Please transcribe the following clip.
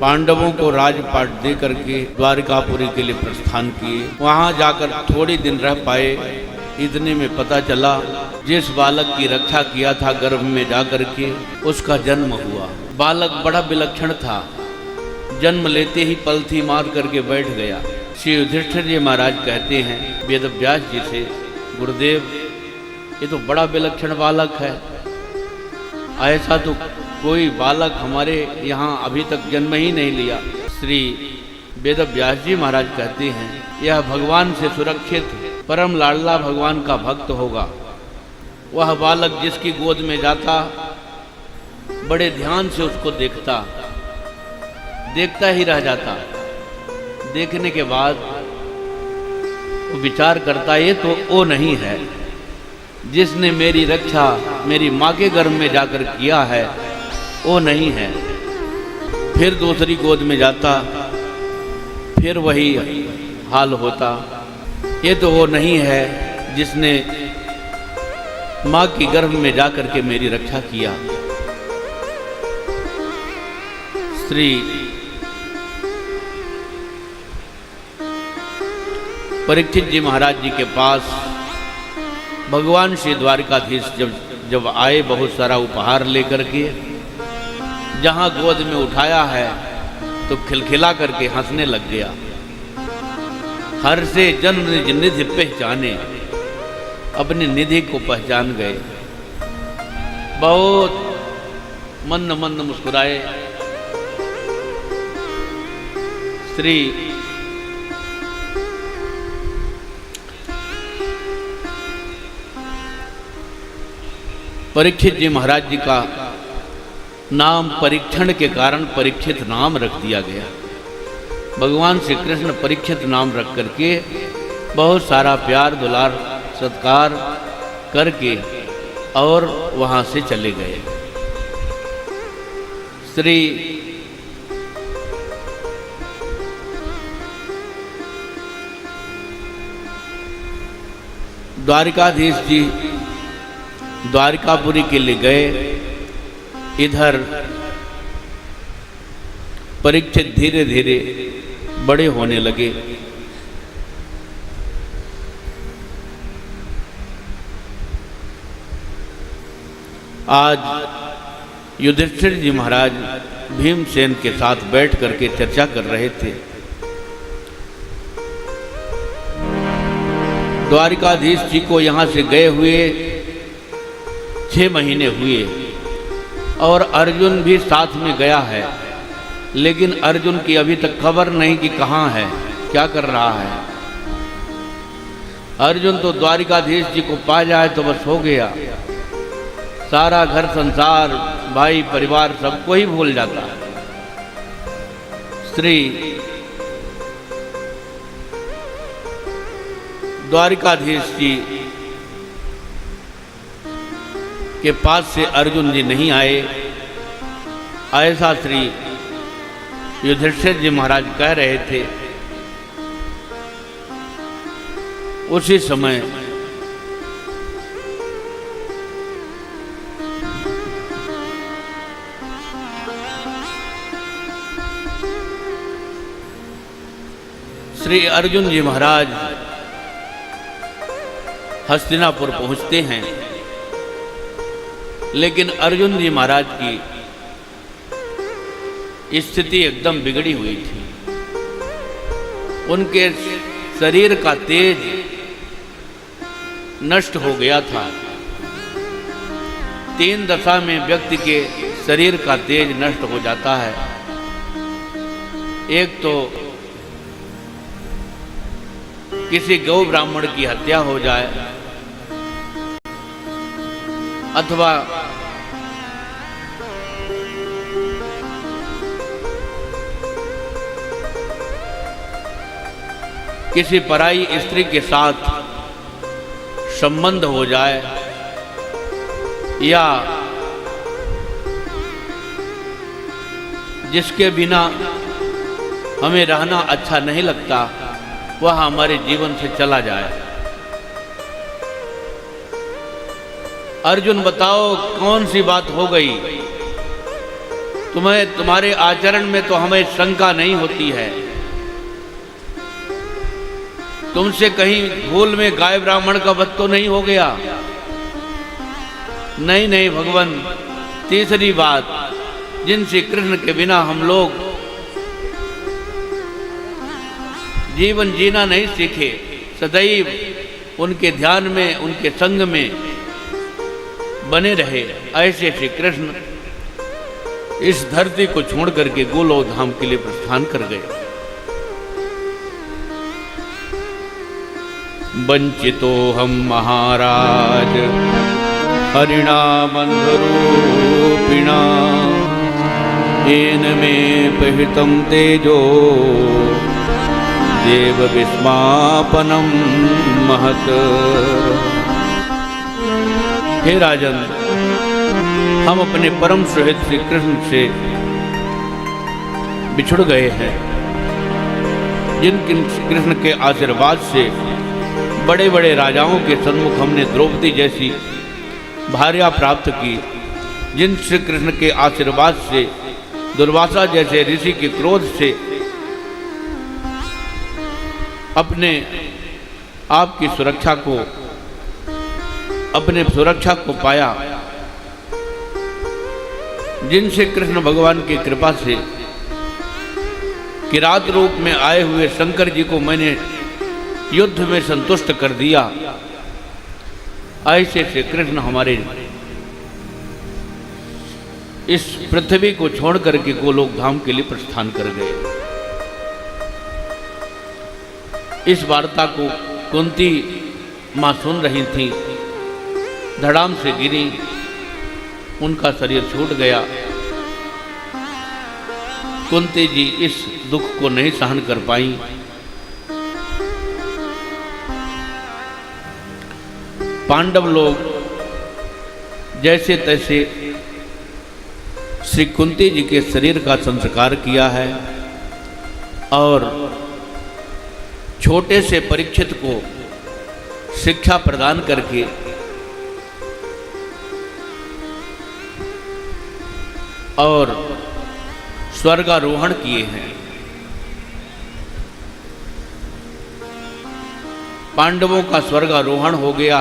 पांडवों को राजपाट दे करके द्वारिकापुरी के लिए प्रस्थान किए। वहां जाकर थोड़े दिन रह पाए। इतने में पता चला जिस बालक की रक्षा किया था गर्भ में जाकर के उसका जन्म हुआ। बालक बड़ा विलक्षण था, जन्म लेते ही पलथी मार करके बैठ गया। श्री युधिष्ठिर जी महाराज कहते हैं वेदव्यास जी से, गुरुदेव ये तो बड़ा विलक्षण बालक है, ऐसा तो कोई बालक हमारे यहाँ अभी तक जन्म ही नहीं लिया। श्री वेदव्यास जी महाराज कहते हैं यह भगवान से सुरक्षित परम लाडला भगवान का भक्त होगा। वह बालक जिसकी गोद में जाता बड़े ध्यान से उसको देखता ही रह जाता। देखने के बाद वो विचार करता ये तो वो नहीं है जिसने मेरी रक्षा मेरी माँ के गर्भ में जाकर किया है, वो नहीं है। फिर दूसरी गोद में जाता, फिर वही हाल होता, ये तो वो नहीं है जिसने माँ की गर्भ में जाकर के मेरी रक्षा किया। श्री परीक्षित जी महाराज जी के पास भगवान श्री द्वारिकाधीश जब आए बहुत सारा उपहार लेकर के, जहां गोद में उठाया है तो खिलखिला करके हंसने लग गया। हर से जन निज निधि पहचाने, अपनी निधि को पहचान गए। बहुत मंद मंद मुस्कुराए। श्री परीक्षित जी महाराज जी का नाम परीक्षण के कारण परीक्षित नाम रख दिया गया। भगवान श्री कृष्ण परीक्षित नाम रख करके बहुत सारा प्यार दुलार सत्कार करके और वहां से चले गए। श्री द्वारिकाधीश जी द्वारिकापुरी के लिए गए। इधर परीक्षित धीरे धीरे बड़े होने लगे। आज युधिष्ठिर जी महाराज भीमसेन के साथ बैठ करके चर्चा कर रहे थे। द्वारिकाधीश जी को यहाँ से गए हुए 6 महीने हुए और अर्जुन भी साथ में गया है, लेकिन अर्जुन की अभी तक खबर नहीं कि कहाँ है, क्या कर रहा है। अर्जुन तो द्वारिकाधीश जी को पा जाए तो बस हो गया, सारा घर संसार भाई परिवार सबको ही भूल जाता है। श्री द्वारिकाधीश जी के पास से अर्जुन जी नहीं आए, ऐसा श्री युधिष्ठिर जी महाराज कह रहे थे। उसी समय श्री अर्जुन जी महाराज हस्तिनापुर पहुंचते हैं, लेकिन अर्जुन जी महाराज की स्थिति एकदम बिगड़ी हुई थी। उनके शरीर का तेज नष्ट हो गया था। 3 दशा में व्यक्ति के शरीर का तेज नष्ट हो जाता है। एक तो किसी गौ ब्राह्मण की हत्या हो जाए, अथवा किसी पराई स्त्री के साथ संबंध हो जाए, या जिसके बिना हमें रहना अच्छा नहीं लगता वह हमारे जीवन से चला जाए। अर्जुन बताओ कौन सी बात हो गई तुम्हें तुम्हारे आचरण में तो हमें शंका नहीं होती है। तुमसे कहीं भूल में गाय ब्राह्मण का वध तो नहीं हो गया? नहीं नहीं भगवान, तीसरी बात, जिन श्री कृष्ण के बिना हम लोग जीवन जीना नहीं सीखे, सदैव उनके ध्यान में, उनके संग में बने रहे, ऐसे श्री कृष्ण इस धरती को छोड़ करके गोलोक धाम के लिए प्रस्थान कर गए। वंचितो हम महाराज हरिणा बंधरूपिणा येन मे प्रहितं तेजो देव विस्मापनम महत। हे राजन, हम अपने परम सुहित श्री कृष्ण से बिछुड़ गए हैं। जिन कृष्ण के आशीर्वाद से बड़े बड़े राजाओं के सन्मुख हमने द्रौपदी जैसी भार्या प्राप्त की, जिन श्री कृष्ण के आशीर्वाद से दुर्वासा जैसे ऋषि के क्रोध से अपने आपकी सुरक्षा को, अपने सुरक्षा को पाया, जिनसे कृष्ण भगवान की कृपा से किरात रूप में आए हुए शंकर जी को मैंने युद्ध में संतुष्ट कर दिया, ऐसे श्री कृष्ण हमारे इस पृथ्वी को छोड़ करके गोलोक धाम के लिए प्रस्थान कर गए। इस वार्ता को कुंती मां सुन रही थी, धड़ाम से गिरी, उनका शरीर छूट गया। कुंती जी इस दुख को नहीं सहन कर पाई। पांडव लोग जैसे तैसे श्री कुंती जी के शरीर का संस्कार किया है और छोटे से परीक्षित को शिक्षा प्रदान करके और स्वर्गारोहण किए हैं। पांडवों का स्वर्गारोहण हो गया।